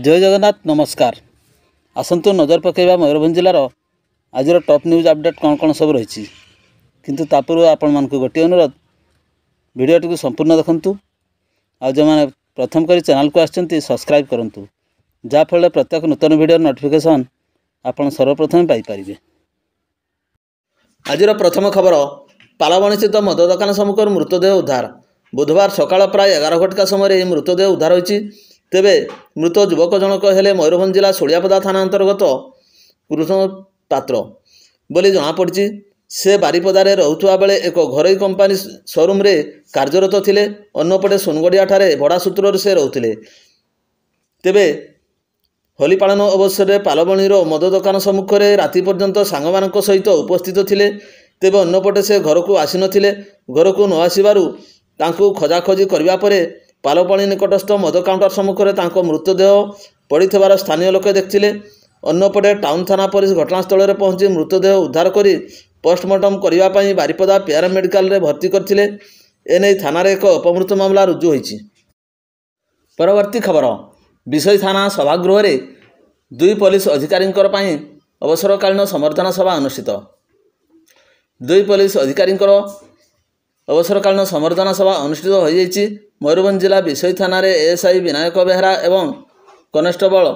जय जगन्नाथ नमस्कार। आसतु नजर पकेबा मयूरभंज जिलार आज टॉप न्यूज अपडेट कौन कौन सब रही किंतु तापूर्व आपण मानक गोटे अनुरोध वीडियोटी को संपूर्ण देखंतु आ जो मैंने प्रथम करी चैनल को आछंती सब्सक्राइब करंतु जाफल प्रत्येक नूतन वीडियो नोटिफिकेशन आपण सर्वप्रथम पाई परिबे। आज प्रथम खबर पालबणी स्थित मद दुकान सम्मुखर मृतदेह उद्धार। बुधवार सकाळ प्राय 11 घटिका समय यह मृतदेह उद्धार होईछि। तेबे मृत युवक जनक हेले मयूरभंज जिला सोड़ियापदा थाना अंतर्गत कृष्ण पात्र बोली जमापड़ी। से बारिपदारे रहुवा बेले एक घरोई कंपानी शोरूम रे कार्यरत थिले। अन्यपटे सोनगड़िया ठारे भड़ा सूत्र से रोते। तेबे होली पालन अवसर में पालबणीर मद दुकान सम्मुख में राति पर्यंत सांग सहित उपस्थित थिले। तेबे अन्यपटे से घर को आसी नथिले। घर को न आसबारु तांको खोजाखोजी करबा परे पालबणी निकटस्थ मद काउंटर सम्मुख में मृतदेह पड़ी स्थानीय लोके देखते। अन्यपटे टाउन थाना पुलिस घटनास्थल में पहुंची मृतदेह उद्धार कर पोस्टमार्टम करने बारिपदा पीआर मेडिकल रे भर्ती करथिले। एने थाना रे एक अपमृत्यु मामला रुजु होईछि। परवर्ती खबर विषय थाना सभागृह रे 2 पुलिस अधिकारी अवसरकालीन संबर्धना सभा अनुष्ठित। 2 पुलिस अधिकारी अवसरकालीन संबर्धना सभा अनुष्ठित हो जाइछि। मयूरभंज जिला विषय थाना रे एएसआई विनायक बेहरा एवं कनेस्टेबल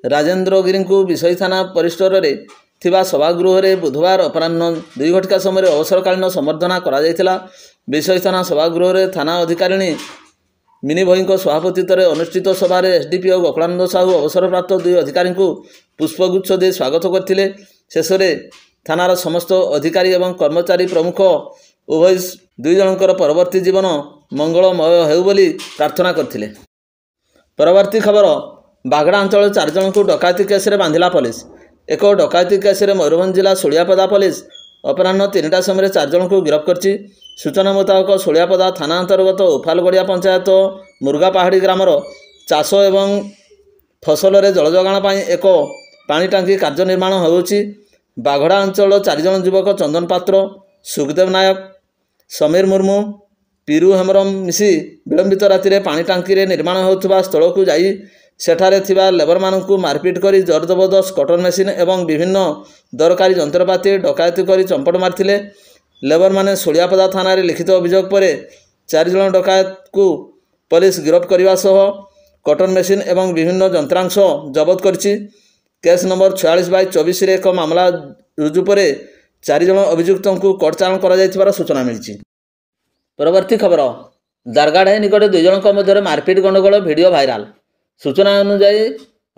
राजेंद्र गिरी को विषय थाना परिसर रे थिबा सभागृह रे बुधवार अपराह्न 2 घटिका समय अवसरकालीन संबर्धना करा जायतिला। विषय थाना सभागृह रे थाना अधिकारिणी मिनी भईको सभापतित्व रे अनुष्ठित सभा रे एसडीपीओ गोकुलानंद साहू अवसरप्राप्त 2 अधिकारी को पुष्पगुच्छ दे स्वागत करथिले। शेष रे थानार समस्त अधिकारी एवं कर्मचारी प्रमुख उभय 2 जनकर परवर्ती जीवन मंगलमय हेउ बोली प्रार्थना करथिले। परवर्ती खबर बागड़ा अंचल 4 जन को डकायती केस रे बांधिला पुलिस। एक डकायती केस रे मयूरभंज जिला सोड़ियापदा पुलिस अपराह्न 3टा समय 4 जन को गिरफ्त करछि। सूचना मुताबक सोड़ियापदा थाना अंतर्गत उफालगड़िया पंचायत मुर्गा पहाड़ी ग्रामर चाष एवं फसल रे जल जोगाण पाई एक पानी टांकी कार्य निर्माण होउछि। बागड़ा अंचल 4 जन युवक चंदन पात्र, सुखदेव नायक, समीर मुर्मू, पीरू हेमरम मिसी विलंबित राति रे पानी टांकी रे निर्माण होउथबा स्थल को जाई सेठारे थिबा लेबर मानकु मारपीट करी जोर जबरदस्त कटर मेसिन एवं विभिन्न दरकारी यंत्रपाति डकायती करी चंपट मारथिले। लेबर माने सोड़ियापदा थाना रे लिखित अभियोग पर 4 जन डकायत को पुलिस गिरफ्त करने सह कटर मेसिन एवं विभिन्न यंत्रांश जबत करछि। केस नंबर 46/24 रे एक मामला रुजु पर 4 जन अभियुक्तों को कोर्ट चालान करा जायथिबार सूचना मिलछि। परवर्ती खबर दारगाढ़ाई निकट 2 जनक मध्य मारपीट गंडगोल वीडियो भाइराल। सूचना अनुसार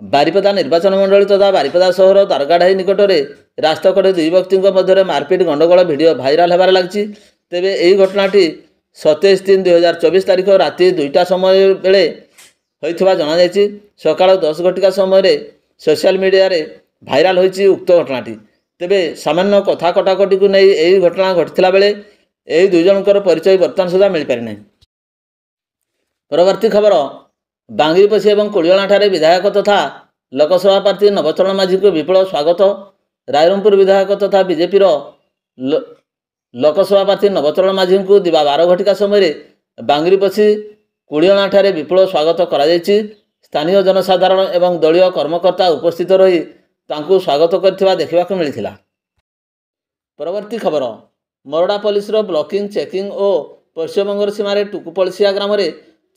बारिपदा निर्वाचन मंडली तथा बारिपदा सहर दारगाढ़ाई निकट में रास्ता कड़े 2 व्यक्ति मध्य मारपीट गंडगोल वीडियो भाइराल होबार लगी। तेबे यही घटनाटी 27/3/2024 तारीख राति 2टा समय बेले होइथिबा जणा जायछि। सकाळ 10 घटिका समय सोशल मीडिया रे भाइराल होइछि उक्त घटनाटी। तेबे सामान्य कथा कटाकटी को नहीं यही घटना घटिथिला बेले यही 2 जनकर परिचय वर्तमान सुधा मिल पारि नै। परवर्ती खबर बांगीपसी एवं कुड़ियाणा ठारे विधायक तथा लोकसभा प्रार्थी नवचरण माझी को विपुल स्वागत। रायरंगपुर विधायक तथा बीजेपी लोकसभा प्रार्थी नवचरण माझी को दिवा 12 घटिका समय बांगीपसी कुड़ियाणा ठारे विपुल स्वागत करा जायछि। स्थानीय जनसाधारण एवं दलीय कर्मकर्ता उपस्थित रही तांकु स्वागत करथिबा देखिबाकु मिलिथिला। परवर्ती खबर मोरडा पुलिस रो ब्लॉकिंग चेकिंग और पश्चिमबंग सीमार टुकुपलसिया ग्राम रे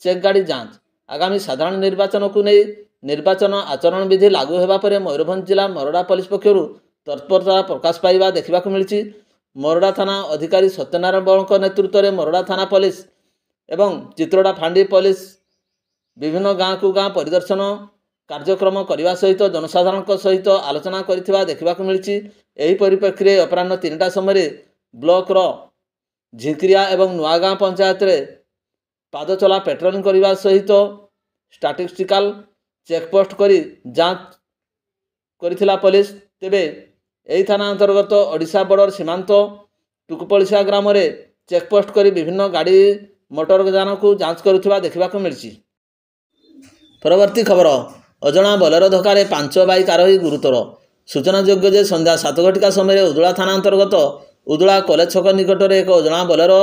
चेक गाड़ी जांच। आगामी साधारण निर्वाचन को नहीं निर्वाचन आचरण विधि लागू होगा पर मयूरभंज जिला मोरडा पुलिस पक्षर तत्परता प्रकाश पाइबा देखा मिली। मोरडा थाना अधिकारी सत्यनारायण बल नेतृत्व में मोरडा थाना पुलिस एवं चित्रोड़ा फांडी पुलिस विभिन्न गाँव को गाँव परिदर्शन कार्यक्रम करने सहित जनसाधारण सहित आलोचना करथिबा देखा मिली। यही परिप्रेक्षी में अपराह्न 3टा समय ब्लॉक झिंक्रिया एवं नुआगाँ पंचायत रे पादचला पेट्रोलिंग करने सहित स्टाटिस्टिकल चेकपोस्ट करी जांच करिथिला पुलिस। तेबे यही थाना अंतर्गत ओडिशा बॉर्डर सीमांत टुकुपलसिया ग्राम रे चेकपोस्ट करी विभिन्न गाड़ी मोटर यान को जांच करुथिबा देखा मिली। परवर्ती खबर अजणा बोलेरो धक्का 5 बाइक आरोही गुरुतर। सूचना योग्य जे संध्या 7 घटिका समय उदुला थाना अंतर्गत उदुला कलेज छक निकट में एक अजणा बोलेरो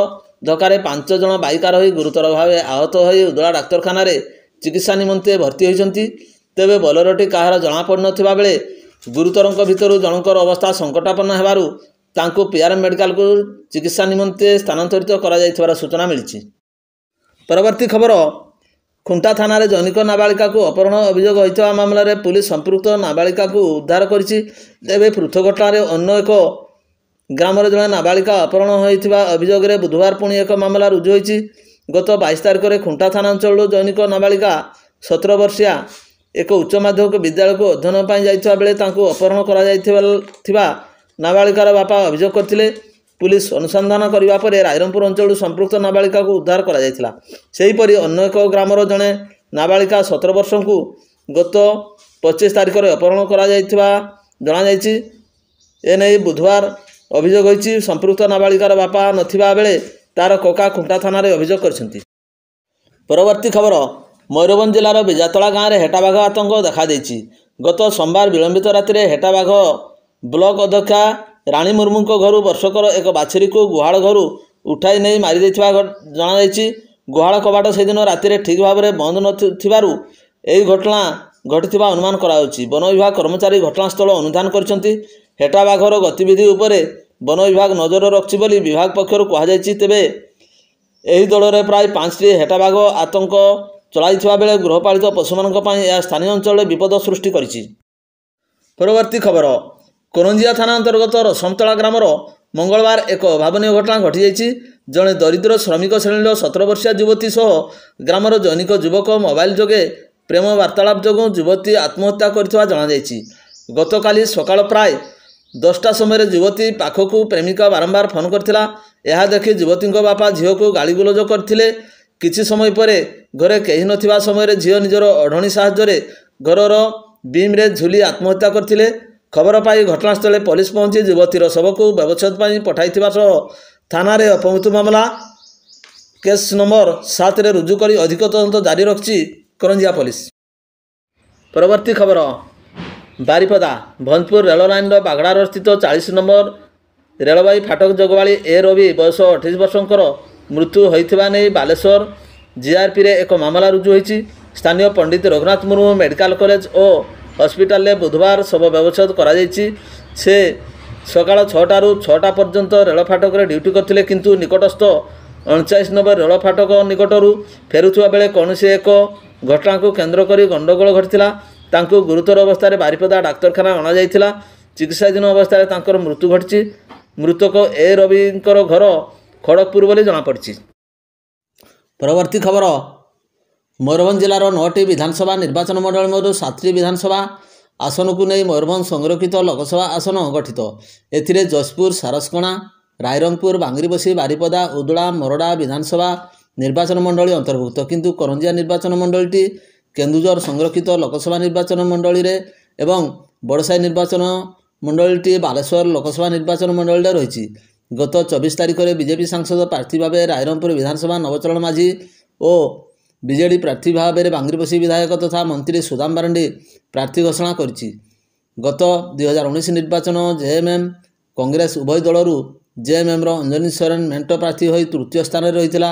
धक्का 5 जन बाइक आरोही गुरुतर भाव आहत हो उदुला डाक्तखाना चिकित्सा निमंते भर्ती होती। ତେବେ ବୋଲେରୋଟି କାହାର ଜଣାପଡ଼ିନଥିବା ବେଳେ ଗୁରୁତରଙ୍କ ଭିତରୁ ଜଣଙ୍କର ଅବସ୍ଥା ସଙ୍କଟାପନ୍ନ ହେବାରୁ ତାଙ୍କୁ ପିଆରଏମ୍ ମେଡିକାଲକୁ ଚିକିତ୍ସା ନିମନ୍ତେ ସ୍ଥାନାନ୍ତରିତ କରାଯାଇଥିବାର ସୂଚନା ମିଳିଛି। ପରବର୍ତ୍ତୀ ଖବର, ଖୁଣ୍ଟା ଥାନାରେ ଜନୈକ ନାବାଳିକାକୁ ଅପହରଣ ଅଭିଯୋଗ ହୋଇଥିବା ମାମଲାରେ ପୁଲିସ ସମ୍ପୃକ୍ତ ନାବାଳିକାକୁ ଉଦ୍ଧାର କରିଛି। ତେବେ ପୃଥକ ଘଟଣାରେ ଅନ୍ୟ ଏକ ଗ୍ରାମରେ ଜଣେ ନାବାଳିକା ଅପହରଣ ହୋଇଥିବା ଅଭିଯୋଗରେ ବୁଧବାର ପୁଣି ଏକ ମାମଲା ରୁଜୁ ହୋଇଛି। ଗତ 22 ତାରିଖରେ ଖୁଣ୍ଟା ଥାନା ଅଞ୍ଚଳରୁ ଜନୈକ ନାବାଳିକା 17 ବର୍ଷିଆ ଏକ ଉଚ୍ଚ ମାଧ୍ୟମିକ ବିଦ୍ୟାଳୟକୁ ଅଧ୍ୟୟନ ପାଇଁ ଯାଇଥିବା ବେଳେ ତାଙ୍କୁ ଅପହରଣ କରାଯାଇଥିବା ନାବାଳିକାର ବାପା ଅଭିଯୋଗ କରିଥିଲେ। ପୁଲିସ ଅନୁସନ୍ଧାନ କରିବା ପରେ ରାଇରଙ୍ଗପୁର ଅଞ୍ଚଳରୁ ସମ୍ପୃକ୍ତ ନାବାଳିକାକୁ ଉଦ୍ଧାର କରାଯାଇଥିଲା। ସେହିପରି ଅନ୍ୟ ଏକ ଗ୍ରାମର ଜଣେ ନାବାଳିକା 17 ବର୍ଷଙ୍କୁ ଗତ 25 ତାରିଖରେ ଅପହରଣ କରାଯାଇଥିବା ଜଣାଯାଇଛି। ଏନେଇ ବୁଧବାର ଅଭିଯୋଗ ହୋଇଛି। ସମ୍ପୃକ୍ତ ନାବାଳିକାର ବାପା ନଥିବା ବେଳେ ତାର କକା ଖୁଣ୍ଟା ଥାନାରେ ଅଭିଯୋଗ କରିଛନ୍ତି। ପରବର୍ତ୍ତୀ ଖବର, ମୟୂରଭଞ୍ଜ ଜିଲ୍ଲାର ବିଜାତଳା ଗାଁରେ ହେଟାବାଘ ଆତଙ୍କ ଦେଖାଦେଇଛି। ଗତ ସୋମବାର ବିଳମ୍ବିତ ରାତିରେ ହେଟାବାଘ ବ୍ଲକ ଅଧ୍ୟକ୍ଷା ରାଣୀ ମୁର୍ମୁଙ୍କ ଘରୁ ବର୍ଷକର ଏକ ବାଛୁରୀକୁ ଗୁହାଳ ଘରୁ ଉଠାଇ ନେଇ ମାରିଦେଇଥିବା ଜଣାଯାଇଛି। ଗୁହାଳ କବାଟ ସେଦିନ ରାତିରେ ଠିକ୍ ଭାବରେ ବନ୍ଦ ନଥିବାରୁ ଏହି ଘଟଣା ଘଟିଥିବା ଅନୁମାନ କରାଯାଉଛି। ବନ ବିଭାଗ କର୍ମଚାରୀ ଘଟଣାସ୍ଥଳ ଅନୁଧ୍ୟାନ କରିଛନ୍ତି। ହେଟାବାଘର ଗତିବିଧି ଉପରେ ବନ ବିଭାଗ ନଜର ରଖିଛି ବୋଲି ବିଭାଗ ପକ୍ଷରୁ କୁହାଯାଇଛି। ତେବେ ଏହି ଦଳରେ ପ୍ରାୟ 5ଟି ହେଟାବାଘ ଆତଙ୍କ ଚଳାଇଥିବା ବେଳେ ଗୃହପାଳିତ ପଶୁମାନଙ୍କ ପାଇଁ ଏହା ସ୍ଥାନୀୟ ଅଞ୍ଚଳରେ ବିପଦ ସୃଷ୍ଟି କରିଛି। ପରବର୍ତ୍ତୀ ଖବର, କରଞ୍ଜିଆ ଥାନା ଅନ୍ତର୍ଗତ ରସମତଳା ଗ୍ରାମର ମଙ୍ଗଳବାର ଏକ ଅଭାବନୀୟ ଘଟଣା ଘଟିଯାଇଛି। ଜଣେ ଦରିଦ୍ର ଶ୍ରମିକ ଶ୍ରେଣୀର 17 ବର୍ଷିଆ ଯୁବତୀ ସହ ଗ୍ରାମର ଜନୈକ ଯୁବକ ମୋବାଇଲ ଯୋଗେ ପ୍ରେମ ବାର୍ତ୍ତାଳାପ ଯୋଗୁଁ ଯୁବତୀ ଆତ୍ମହତ୍ୟା କରିଥିବା ଜଣାଯାଇଛି। ଗତକାଲି ସକାଳ ପ୍ରାୟ 10ଟା ସମୟରେ ଯୁବତୀ ପାଖକୁ ପ୍ରେମିକା ବାରମ୍ବାର ଫୋନ୍ କରିଥିଲା। ଏହା ଦେଖି ଯୁବତୀଙ୍କ ବାପା ଝିଅକୁ ଗାଳିଗୁଲଜ କରିଥିଲେ। କିଛି ସମୟ ପରେ ଘରେ କେହି ନଥିବା ସମୟରେ ଝିଅ ନିଜର ଓଢ଼ଣୀ ସାହାଯ୍ୟରେ ଘରର ବିମ୍ରେ ଝୁଲି ଆତ୍ମହତ୍ୟା କରିଥିଲେ। ଖବର ପାଇ ଘଟଣାସ୍ଥଳରେ ପୋଲିସ ପହଞ୍ଚି ଯୁବତୀର ଶବକୁ ବ୍ୟବଚ୍ଛେଦ ପାଇଁ ପଠାଇଥିବା ସହ ଥାନାରେ ଅପମୃତ୍ୟୁ ମାମଲା କେସ୍ ନମ୍ବର 7ରେ ରୁଜୁ କରି ଅଧିକ ତଦନ୍ତ ଜାରି ରଖିଛି କରଞ୍ଜିଆ ପୋଲିସ। ପରବର୍ତ୍ତୀ ଖବର, ବାରିପଦା ଭଞ୍ଜପୁର ରେଳ ଲାଇନର ବାଗଡ଼ା ରୋଡ଼ ସ୍ଥିତ 40 ନମ୍ବର ରେଳବାଇ ଫାଟକ ଜଗବାଳି ଏ ରବି ବୟସ 28 ବର୍ଷଙ୍କର ମୃତ୍ୟୁ ହୋଇଥିବା ନେଇ ବାଲେଶ୍ୱର ଜିଆରପିରେ ଏକ ମାମଲା ରୁଜୁ ହୋଇଛି। ସ୍ଥାନୀୟ ପଣ୍ଡିତ ରଘୁନାଥ ମୁର୍ମୁ ମେଡିକାଲ କଲେଜ ଓ ହସ୍ପିଟାଲରେ ବୁଧବାର ଶବ ବ୍ୟବଚ୍ଛେଦ କରାଯାଇଛି। ସେ ସକାଳ 6ଟାରୁ 6ଟା ପର୍ଯ୍ୟନ୍ତ ରେଳ ଫାଟକରେ ଡ୍ୟୁଟି କରିଥିଲେ, କିନ୍ତୁ ନିକଟସ୍ଥ 39 ନମ୍ବର ରେଳ ଫାଟକ ନିକଟରୁ ଫେରୁଥିବା ବେଳେ କୌଣସି ଏକ ଘଟଣାକୁ କେନ୍ଦ୍ର କରି ଗଣ୍ଡଗୋଳ ଘଟିଥିଲା। ତାଙ୍କୁ ଗୁରୁତର ଅବସ୍ଥାରେ ବାରିପଦା ଡାକ୍ତରଖାନା ଅଣାଯାଇଥିଲା। ଚିକିତ୍ସାଧୀନ ଅବସ୍ଥାରେ ତାଙ୍କର ମୃତ୍ୟୁ ଘଟିଛି। ମୃତକ ଏ ରବିଙ୍କର ଘର ଖଡ଼ଗପୁର ବୋଲି ଜଣାପଡ଼ିଛି। ପରବର୍ତ୍ତୀ ଖବର, ମୟୂରଭଞ୍ଜ ଜିଲ୍ଲାର 9ଟି ବିଧାନସଭା ନିର୍ବାଚନ ମଣ୍ଡଳୀ ମଧ୍ୟରୁ 7ଟି ବିଧାନସଭା ଆସନକୁ ନେଇ ମୟୂରଭଞ୍ଜ ସଂରକ୍ଷିତ ଲୋକସଭା ଆସନ ଗଠିତ। ଏଥିରେ ଯଶପୁର, ସାରସକଣା, ରାଇରଙ୍ଗପୁର, ବାଙ୍ଗିରିପୋଷି, ବାରିପଦା, ଉଦଳା, ମରଡ଼ା ବିଧାନସଭା ନିର୍ବାଚନ ମଣ୍ଡଳୀ ଅନ୍ତର୍ଭୁକ୍ତ। କିନ୍ତୁ କରଞ୍ଜିଆ ନିର୍ବାଚନ ମଣ୍ଡଳୀଟି କେନ୍ଦୁଝର ସଂରକ୍ଷିତ ଲୋକସଭା ନିର୍ବାଚନ ମଣ୍ଡଳୀରେ ଏବଂ ବଡ଼ସାହି ନିର୍ବାଚନ ମଣ୍ଡଳୀଟି ବାଲେଶ୍ୱର ଲୋକସଭା ନିର୍ବାଚନ ମଣ୍ଡଳୀରେ ରହିଛି। ଗତ 24 ତାରିଖରେ ବିଜେପି ସାଂସଦ ପ୍ରାର୍ଥୀ ଭାବେ ରାଇରଙ୍ଗପୁର ବିଧାନସଭା ନବଚରଣ ମାଝୀ ଓ ବିଜେଡି ପ୍ରାର୍ଥୀ ଭାବରେ ବାଙ୍ଗିରିପୋଷି ବିଧାୟକ ତଥା ମନ୍ତ୍ରୀ ସୁଦାମ ବାରଣ୍ଡି ପ୍ରାର୍ଥୀ ଘୋଷଣା କରିଛି। ଗତ 2019 ନିର୍ବାଚନ ଜେଏମ୍ଏମ୍ କଂଗ୍ରେସ ଉଭୟ ଦଳରୁ ଜେଏମ୍ଏମ୍ର ଅଞ୍ଜନି ସୋରେନ ମେଣ୍ଟ ପ୍ରାର୍ଥୀ ହୋଇ ତୃତୀୟ ସ୍ଥାନରେ ରହିଥିଲା।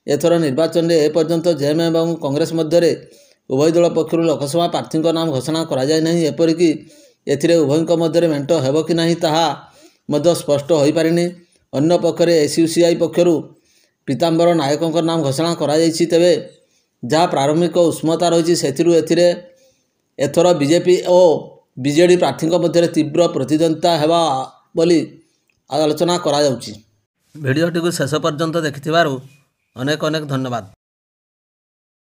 ଏଥର ନିର୍ବାଚନରେ ଏପର୍ଯ୍ୟନ୍ତ ଜେଏମ୍ଏମ୍ ଏବଂ କଂଗ୍ରେସ ମଧ୍ୟରେ ଉଭୟ ଦଳ ପକ୍ଷରୁ ଲୋକସଭା ପ୍ରାର୍ଥୀଙ୍କ ନାମ ଘୋଷଣା କରାଯାଇ ନାହିଁ। ଏପରିକି ଏଥିରେ ଉଭୟଙ୍କ ମଧ୍ୟରେ ମେଣ୍ଟ ହେବ କି ନାହିଁ ତାହା ମଧ୍ୟ ସ୍ପଷ୍ଟ ହୋଇପାରିନି। ଅନ୍ୟପକ୍ଷରେ ଏସ୍ୟୁସିଆଇ ପକ୍ଷରୁ ପୀତାମ୍ବର ନାୟକଙ୍କ ନାମ ଘୋଷଣା କରାଯାଇଛି। ତେବେ ଯାହା ପ୍ରାରମ୍ଭିକ ଉଷ୍ମତା ରହିଛି ସେଥିରୁ ଏଥର ବିଜେପି ଓ ବିଜେଡି ପ୍ରାର୍ଥୀଙ୍କ ମଧ୍ୟରେ ତୀବ୍ର ପ୍ରତିଦ୍ୱନ୍ଦିତା ହେବ ବୋଲି ଆଲୋଚନା କରାଯାଉଛି। ଭିଡ଼ିଓଟିକୁ ଶେଷ ପର୍ଯ୍ୟନ୍ତ ଦେଖିଥିବାରୁ ଅନେକ ଅନେକ ଧନ୍ୟବାଦ।